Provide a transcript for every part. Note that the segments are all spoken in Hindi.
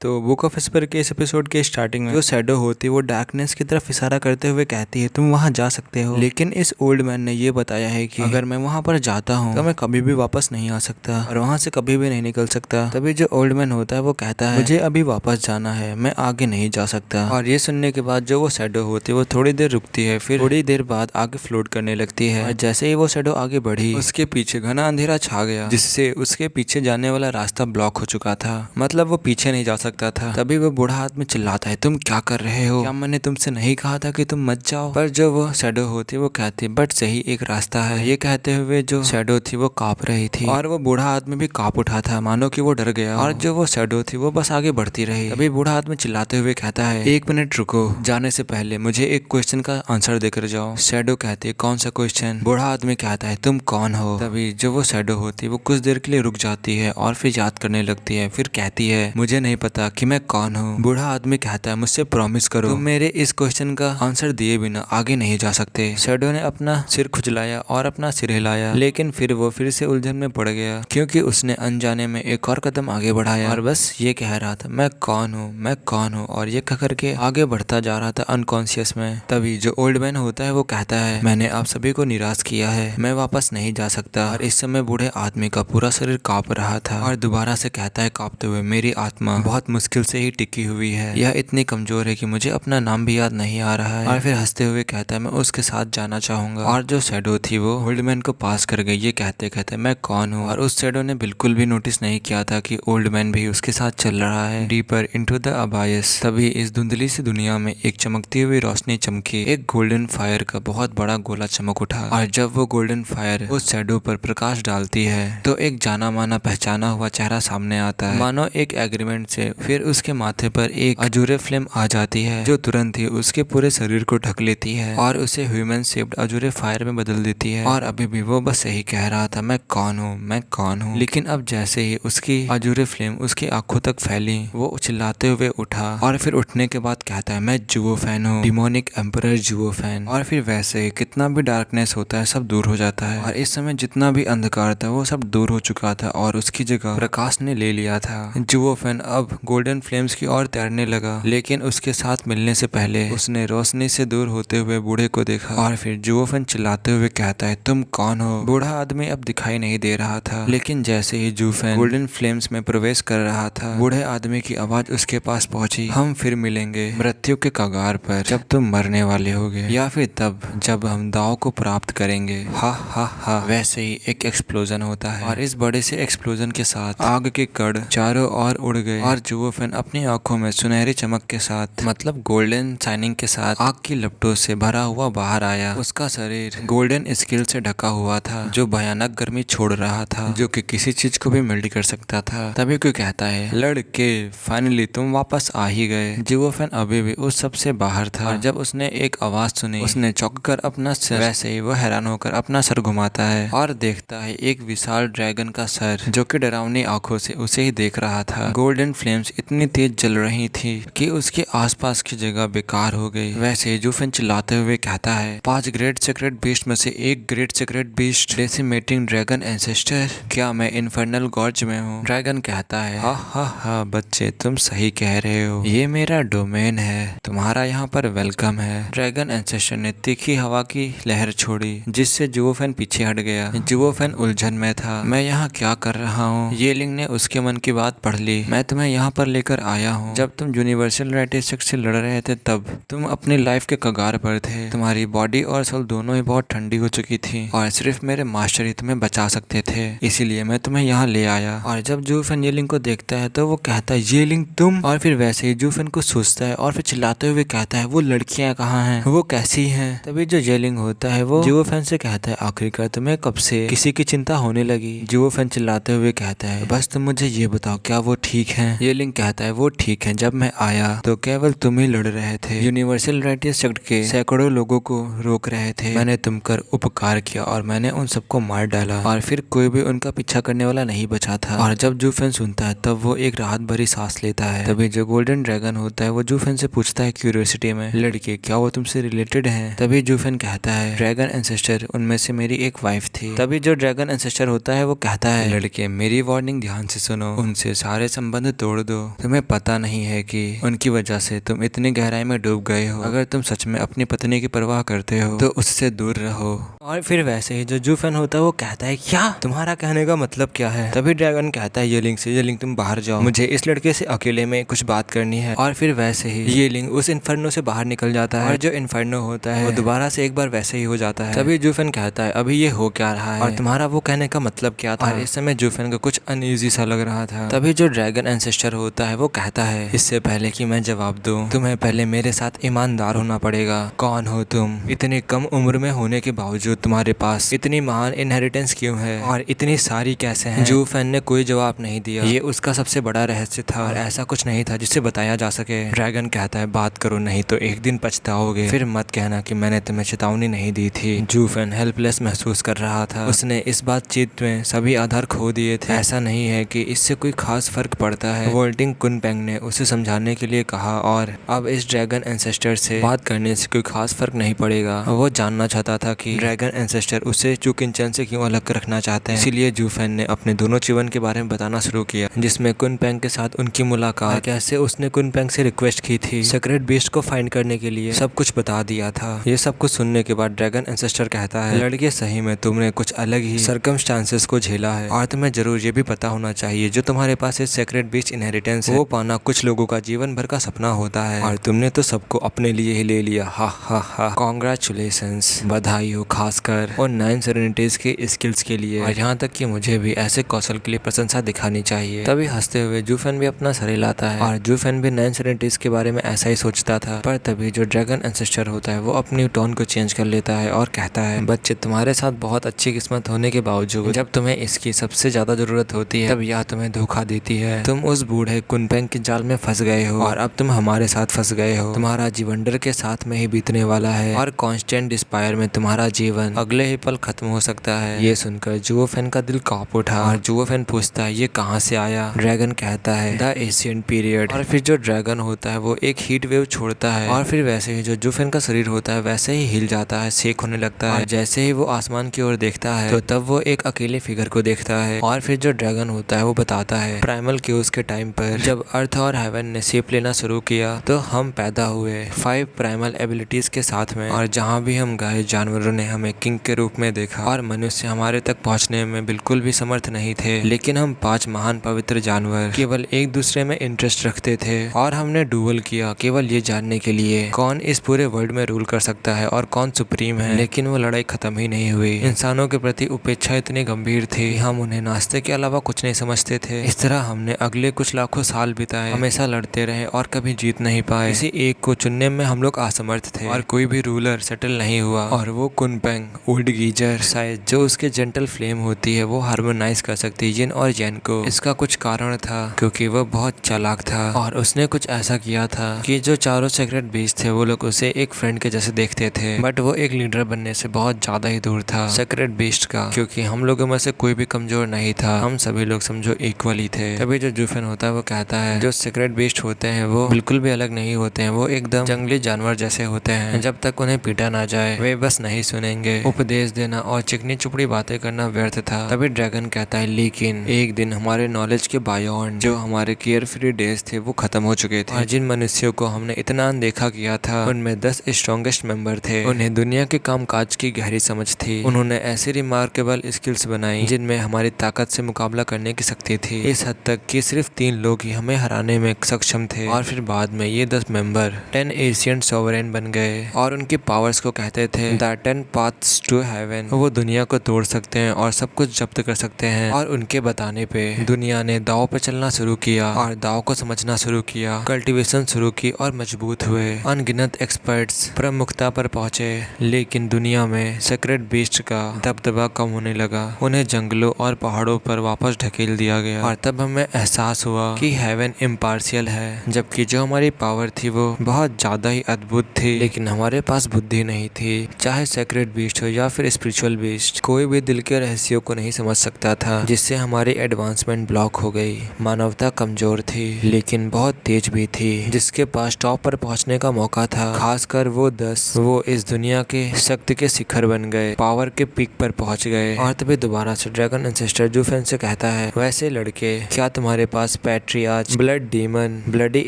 तो बुक ऑफ एस्पर के इस एपिसोड के स्टार्टिंग में जो शैडो होती है वो डार्कनेस की तरफ इशारा करते हुए कहती है तुम वहां जा सकते हो, लेकिन इस ओल्ड मैन ने ये बताया है कि अगर मैं वहां पर जाता हूँ तो मैं कभी भी वापस नहीं आ सकता और वहां से कभी भी नहीं निकल सकता। तभी जो ओल्ड मैन होता है वो कहता है मुझे अभी वापस जाना है, मैं आगे नहीं जा सकता। और ये सुनने के बाद जो वो शैडो होती है वो थोड़ी देर रुकती है, फिर थोड़ी देर बाद आगे फ्लोट करने लगती है। और जैसे ही वो शैडो आगे बढ़ी उसके पीछे घना अंधेरा छा गया, जिससे उसके पीछे जाने वाला रास्ता ब्लॉक हो चुका था, मतलब वो पीछे नहीं जा सकता था। तभी वो बूढ़ा आदमी चिल्लाता है तुम क्या कर रहे हो, क्या मैंने तुमसे नहीं कहा था कि तुम मत जाओ। पर जो वो शैडो होती वो कहती बट सही एक रास्ता है। ये कहते हुए जो शैडो थी वो कांप रही थी और वो बूढ़ा आदमी भी कांप उठा था, मानो कि वो डर गया। और जो वो शैडो थी वो बस आगे बढ़ती रही। तभी बूढ़ा आदमी चिल्लाते हुए कहता है 1 मिनट रुको, जाने से पहले मुझे एक क्वेश्चन का आंसर देकर जाओ। शैडो कहती है कौन सा क्वेश्चन। बूढ़ा आदमी कहता है तुम कौन हो। तभी जो वो शैडो होती है वो कुछ देर के लिए रुक जाती है और फिर याद करने लगती है, फिर कहती है मुझे नहीं पता कि मैं कौन हूँ। बूढ़ा आदमी कहता है मुझसे प्रॉमिस करो तुम मेरे इस क्वेश्चन का आंसर दिए बिना आगे नहीं जा सकते। शैडो ने अपना सिर खुजलाया और अपना सिर हिलाया, लेकिन फिर वो फिर से उलझन में पड़ गया क्योंकि उसने अनजाने में एक और कदम आगे बढ़ाया और बस ये कह रहा था मैं कौन हूँ, मैं कौन हूँ, और ये कह करके आगे बढ़ता जा रहा था अनकॉन्शियस में। तभी जो ओल्ड मैन होता है वो कहता है मैंने आप सभी को निराश किया है, मैं वापस नहीं जा सकता। और इस समय बूढ़े आदमी का पूरा शरीर कांप रहा था और दोबारा से कहता है कांपते हुए मेरी आत्मा बहुत मुश्किल से ही टिकी हुई है, यह इतनी कमजोर है कि मुझे अपना नाम भी याद नहीं आ रहा है। और फिर हंसते हुए कहता है मैं उसके साथ जाना चाहूंगा। और जो शैडो थी वो ओल्ड मैन को पास कर गई ये कहते कहते मैं कौन हूँ। और उस शैडो ने बिल्कुल भी नोटिस नहीं किया था कि ओल्ड मैन भी उसके साथ चल रहा है डीपर इनटू द अबायस। तभी इस धुंधली सी दुनिया में एक चमकती हुई रोशनी चमकी, एक गोल्डन फायर का बहुत बड़ा गोला चमक उठा। और जब वो गोल्डन फायर उस शैडो पर प्रकाश डालती है तो एक जाना माना पहचाना हुआ चेहरा सामने आता है, मानो एक एग्रीमेंट से। फिर उसके माथे पर एक अजूरे फ्लेम आ जाती है जो तुरंत ही उसके पूरे शरीर को ढक लेती है और उसे ह्यूमन शेप्ड अजूरे फायर में बदल देती है। और अभी भी वो बस यही कह रहा था मैं कौन हूँ, मैं कौन हूँ, लेकिन अब जैसे ही उसकी अजूरे फ्लेम उसकी आंखों तक फैली वो चिल्लाते हुए उठा। और फिर उठने के बाद कहता है मैं जुओ फैन हूँ, डिमोनिक एम्परर जुओ फैन। और फिर वैसे ही कितना भी डार्कनेस होता है सब दूर हो जाता है और इस समय जितना भी अंधकार था वो सब दूर हो चुका था और उसकी जगह प्रकाश ने ले लिया था। जुओ फैन अब गोल्डन फ्लेम्स की ओर तैरने लगा, लेकिन उसके साथ मिलने से पहले उसने रोशनी से दूर होते हुए बूढ़े को देखा। और फिर जुओ फैन चिल्लाते हुए कहता है तुम कौन हो। बूढ़ा आदमी अब दिखाई नहीं दे रहा था, लेकिन जैसे ही जुओ फैन गोल्डन फ्लेम्स में प्रवेश कर रहा था बूढ़े आदमी की आवाज उसके पास पहुंची हम फिर मिलेंगे मृत्यु के कगार पर, जब तुम मरने वाले होगे या फिर तब जब हम दाव को प्राप्त करेंगे। हा हा हा। वैसे ही एक एक्सप्लोजन होता है और इस बड़े से एक्सप्लोजन के साथ आग के कण चारों ओर उड़ गए और जुओ फैन अपनी आंखों में सुनहरी चमक के साथ मतलब गोल्डन शाइनिंग के साथ आग की लपटों से भरा हुआ बाहर आया। उसका शरीर गोल्डन स्किल से ढका हुआ था जो भयानक गर्मी छोड़ रहा था, जो कि किसी चीज को भी मेल्ट कर सकता था। तभी कोई कहता है लड़के फाइनली तुम वापस आ ही गए। जुओ फैन अभी भी उस सब से बाहर था और जब उसने एक आवाज सुनी उसने चौंक कर अपना सर, वैसे ही वो हैरान होकर अपना सर घुमाता है और देखता है एक विशाल ड्रैगन का सर जो कि डरावनी आंखों से उसे ही देख रहा था। गोल्डन फ्लेम्स इतनी तेज जल रही थी कि उसके आसपास की जगह बेकार हो गई। वैसे जुओ फैन चिल्लाते हुए कहता है 5 ग्रेट सीक्रेट बीस्ट में से एक great secret beast decimating dragon ancestor, क्या मैं इन्फर्नल गॉर्ज में हूँ। ड्रैगन कहता है हा हा हा बच्चे तुम सही कह रहे हो, ये मेरा डोमेन है, तुम्हारा यहाँ पर वेलकम है। ड्रैगन एंसेस्टर ने तीखी हवा की लहर छोड़ी जिससे जुओ फैन पीछे हट गया। जुओ फैन उलझन में था, मैं यहाँ क्या कर रहा हूँ। येलिंग ने उसके मन की बात पढ़ ली, मैं तुम्हें यहाँ पर लेकर आया हूँ। जब तुम यूनिवर्सल राइटिस्ट से लड़ रहे थे तब तुम अपनी लाइफ के कगार पर थे, तुम्हारी बॉडी और सोल दोनों ही बहुत ठंडी हो चुकी थी और सिर्फ मेरे मास्टर ही तुम्हें बचा सकते थे, इसीलिए मैं तुम्हें यहाँ ले आया। और जब जुओ फैन येलिंग को देखता है तो वो कहता है येलिंग तुम। और फिर वैसे ही जुओ फैन को सोचता है और फिर चिल्लाते हुए कहता है वो लड़कियां कहाँ हैं, वो कैसी हैं। तभी जो येलिंग होता है वो जुओ फैन से कहता है आखिरकार तुम्हें कब से किसी की चिंता होने लगी। जुओ फैन चिल्लाते हुए कहता है बस तुम मुझे ये बताओ क्या वो ठीक है। येलिंग कहता है वो ठीक है, जब मैं आया तो केवल तुम ही लड़ रहे थे, यूनिवर्सल राइटिस्ट सेक्ट के सैकड़ों लोगों को रोक रहे थे, मैंने तुम कर उपकार किया और मैंने उन सबको मार डाला और फिर कोई भी उनका पीछा करने वाला नहीं बचा था। और जब जुओ फैन सुनता है तब वो एक राहत भरी सांस लेता है। तभी जो गोल्डन ड्रैगन होता है वो जुओ फैन से पूछता है क्यूरियोसिटी में लड़के क्या वो तुमसे रिलेटेड हैं। तभी जुओ फैन कहता है ड्रैगन एंसेस्टर उनमें से मेरी एक वाइफ थी। तभी जो ड्रैगन एंसेस्टर होता है वो कहता है लड़के मेरी वार्निंग ध्यान से सुनो, उनसे सारे संबंध तोड़ दो। तुम्हें पता नहीं है कि उनकी वजह से तुम इतनी गहराई में डूब गए हो। अगर तुम सच में अपनी पत्नी की परवाह करते हो तो उससे दूर रहो। और फिर वैसे ही जो जूफेन होता है वो कहता है क्या तुम्हारा कहने का मतलब क्या है। तभी ड्रैगन कहता है येलिंग से, येलिंग तुम बाहर जाओ, मुझे इस लड़के से अकेले में कुछ बात करनी है। और फिर वैसे ही येलिंग उस इन्फर्नो से बाहर निकल जाता है और जो इन्फर्नो होता है वो दोबारा से एक बार वैसे ही हो जाता है। तभी जूफेन कहता है अभी ये हो क्या रहा है और तुम्हारा वो कहने का मतलब क्या था। और इस समय जूफेन को कुछ अनईजी सा लग रहा था। तभी जो ड्रैगन एंसेस्टर होता है वो कहता है इससे पहले कि मैं जवाब दूं तुम्हें पहले मेरे साथ ईमानदार होना पड़ेगा। कौन हो तुम? इतनी कम उम्र में होने के बावजूद तुम्हारे पास इतनी महान इनहेरिटेंस क्यों है और इतनी सारी कैसे हैं? जूफेन ने कोई जवाब नहीं दिया। ये उसका सबसे बड़ा रहस्य था और ऐसा कुछ नहीं था जिसे बताया जा सके। ड्रैगन कहता है बात करो नहीं तो एक दिन पछताओगे। फिर मत कहना कि मैंने तुम्हें चेतावनी नहीं दी थी। जूफेन हेल्पलेस महसूस कर रहा था। उसने इस बातचीत में सभी आधार खो दिए थे। ऐसा नहीं है कि इससे कोई खास फर्क पड़ता है। वोल्टिंग कुनपेंग ने उसे समझाने के लिए कहा और अब इस ड्रैगन एंसेस्टर से बात करने से कोई खास फर्क नहीं पड़ेगा। वो जानना चाहता था कि ड्रैगन एंसेस्टर उसे चुकिनचैन से क्यों अलग रखना चाहते हैं। इसीलिए जूफेन ने अपने दोनों जीवन के बारे में बताना शुरू किया, जिसमें कुनपेंग के साथ उनकी मुलाकात, कैसे उसने कुनपेंग से रिक्वेस्ट की थी सीक्रेट बीस्ट को फाइंड करने के लिए, सब कुछ बता दिया था। ये सब कुछ सुनने के बाद ड्रैगन एंसेस्टर कहता है लड़के सही में तुमने कुछ अलग ही सर्कमस्टांसेस को झेला है और तुम्हें जरूर ये भी पता होना चाहिए जो तुम्हारे पास इस सीक्रेट बीस्ट इनहेरिटेंस है वो पाना कुछ लोगों का जीवन भर का सपना होता है और तुमने तो सबको अपने लिए ही ले लिया। हा हा हा, कॉन्ग्रेचुलेशंस, बधाई हो, खासकर और 9 सेरेनिटीज के स्किल्स के लिए। और यहाँ तक कि मुझे भी ऐसे कौशल के लिए प्रशंसा दिखानी चाहिए। तभी हंसते हुए जूफेन भी अपना सर हिलाता है और जूफेन भी 9 सेरेनिटीज के बारे में ऐसा ही सोचता था। पर तभी जो ड्रैगन एंसेस्टर होता है वो अपनी टोन को चेंज कर लेता है और कहता है बच्चे तुम्हारे साथ बहुत अच्छी किस्मत होने के बावजूद जब तुम्हें इसकी सबसे ज्यादा जरूरत होती है तब यह तुम्हें धोखा देती है। तुम उस बूढ़े कुनपेंग के जाल में फंस गए हो और अब तुम हमारे साथ फंस गए हो। तुम्हारा जीवन डर के साथ में ही बीतने वाला है और कांस्टेंट डिस्पायर में तुम्हारा जीवन अगले ही पल खत्म हो सकता है। ये सुनकर जुओफेन का दिल कांप उठा और जुओफेन पूछता है ये कहाँ से आया। ड्रैगन कहता है द एशियन पीरियड। और फिर जो ड्रैगन होता है वो एक हीट वेव छोड़ता है और फिर वैसे ही जो जुओफेन का शरीर होता है वैसे ही हिल जाता है, शेक होने लगता है। जैसे ही वो आसमान की ओर देखता है तो तब वो एक अकेले फिगर को देखता है। और फिर जो ड्रैगन होता है वो बताता है प्राइमल क्यूज के टाइम पर जब अर्थ और हेवन ने शेप लेना शुरू किया तो हम पैदा हुए 5 प्राइमल एबिलिटीज के साथ में और जहाँ भी हम गए जानवरों ने हमें किंग के रूप में देखा और मनुष्य हमारे तक पहुँचने में बिल्कुल भी समर्थ नहीं थे। लेकिन हम 5 महान पवित्र जानवर केवल एक दूसरे में इंटरेस्ट रखते थे और हमने डुअल किया केवल ये जानने के लिए कौन इस पूरे वर्ल्ड में रूल कर सकता है और कौन सुप्रीम है। लेकिन वो लड़ाई खत्म ही नहीं हुई। इंसानों के प्रति उपेक्षा इतनी गंभीर थी, हम उन्हें नाश्ते के अलावा कुछ नहीं समझते थे। इस तरह हमने अगले कुछ लाखों साल बिताए, हमेशा लड़ते रहे और कभी जीत नहीं पाए। किसी एक को चुनने में हम लोग असमर्थ थे और कोई भी रूलर सेटल नहीं हुआ। और वो कुनपेंग ओल्ड गीजर शायद जो उसके जेंटल फ्लेम होती है वो हार्मोनाइज कर सकती जिन और जैन को। इसका कुछ कारण था क्योंकि वो बहुत चालाक था और उसने कुछ ऐसा किया था कि जो चारों सीक्रेट बीस्ट थे वो लोग उसे एक फ्रेंड के जैसे देखते थे, बट वो एक लीडर बनने से बहुत ज्यादा ही दूर था सीक्रेट बीस्ट का। क्योंकि हम लोगों में से कोई भी कमजोर नहीं था, हम सभी लोग समझो इक्वल ही थे। तभी जो जूफेन होता है वो कहता है जो सीक्रेट बीस्ट होते हैं वो बिल्कुल भी अलग नहीं होते हैं, वो एकदम जंगली जानवर जैसे होते हैं। जब तक उन्हें पीटा ना जाए वे बस नहीं सुनेंगे। उपदेश देना और चिकनी चुपड़ी बातें करना व्यर्थ था। तभी ड्रैगन कहता है लेकिन एक दिन हमारे नॉलेज के बायोंड जो हमारे केयर फ्री डेज थे वो खत्म हो चुके थे और जिन मनुष्यों को हमने इतना अनदेखा किया था उनमें 10 स्ट्रॉन्गेस्ट मेंबर थे। उन्हें दुनिया के कामकाज की गहरी समझ थी। उन्होंने ऐसी रिमार्केबल स्किल्स बनाई जिनमें हमारी ताकत से मुकाबला करने की शक्ति थी। इस हद तक कि सिर्फ 3 लोग ही हमें हराने में सक्षम थे और फिर बाद में ये 10 मेंबर 10 एशियन सोवरेन बन गए और उनकी पावर्स को कहते थे द 10 पाथ्स टू हेवन। वो दुनिया को तोड़ सकते हैं और सब कुछ जब्त कर सकते हैं। और उनके बताने पे दुनिया ने दाव पे चलना शुरू किया और दाव को समझना शुरू किया, कल्टीवेशन शुरू की और मजबूत हुए। अनगिनत एक्सपर्ट्स प्रमुखता पर पहुंचे लेकिन दुनिया में सीक्रेट बीस्ट का दबदबा कम होने लगा। उन्हें जंगलों और पहाड़ों पर वापस ढकेल दिया गया और तब हमें एहसास हुआ कि हेवन इम्पार्शियल है, जबकि जो हमारी पावर थी वो बहुत ज्यादा ही अद्भुत थी। लेकिन हमारे पास बुद्धि नहीं थी। चाहे सीक्रेट बीस्ट हो या फिर स्पिरिचुअल बीस्ट, कोई भी दिल के रहस्यों को नहीं समझ सकता था, जिससे हमारी एडवांसमेंट ब्लॉक हो गई। मानवता कमजोर थी लेकिन बहुत तेज भी थी। जिसके पास टॉप पर पहुंचने का मौका था, खासकर वो 10, वो इस दुनिया के शक्ति के शिखर बन गए, पावर के पीक पर पहुंच गए। और तभी दोबारा से ड्रैगन एंसेस्टर जूफेन से कहता है वैसे लड़के क्या तुम्हारे पास pet patriarch, blood demon, bloody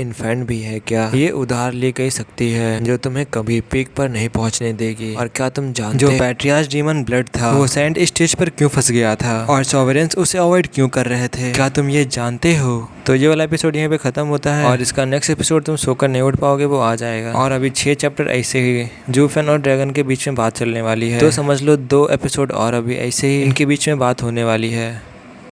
infant भी है क्या? ये उधार ली गई शक्ति है जो तुम्हें कभी पीक पर नहीं पहुंचने देगी। और क्या तुम जानते जो पैट्रियार्च डीमन ब्लड था वो सैंड स्टेज पर क्यों फंस गया था और सॉवरेंस उसे अवॉइड क्यों कर रहे थे? क्या तुम ये जानते हो? तो ये वाला एपिसोड यहीं पे खत्म होता है और इसका नेक्स्ट एपिसोड तुम सोकर नहीं उठ पाओगे, वो आ जाएगा। और अभी 6 चैप्टर ऐसे ही जूफेन और ड्रैगन के बीच में बात चलने वाली है, तो समझ लो 2 एपिसोड और अभी ऐसे ही इनके बीच में बात होने वाली है।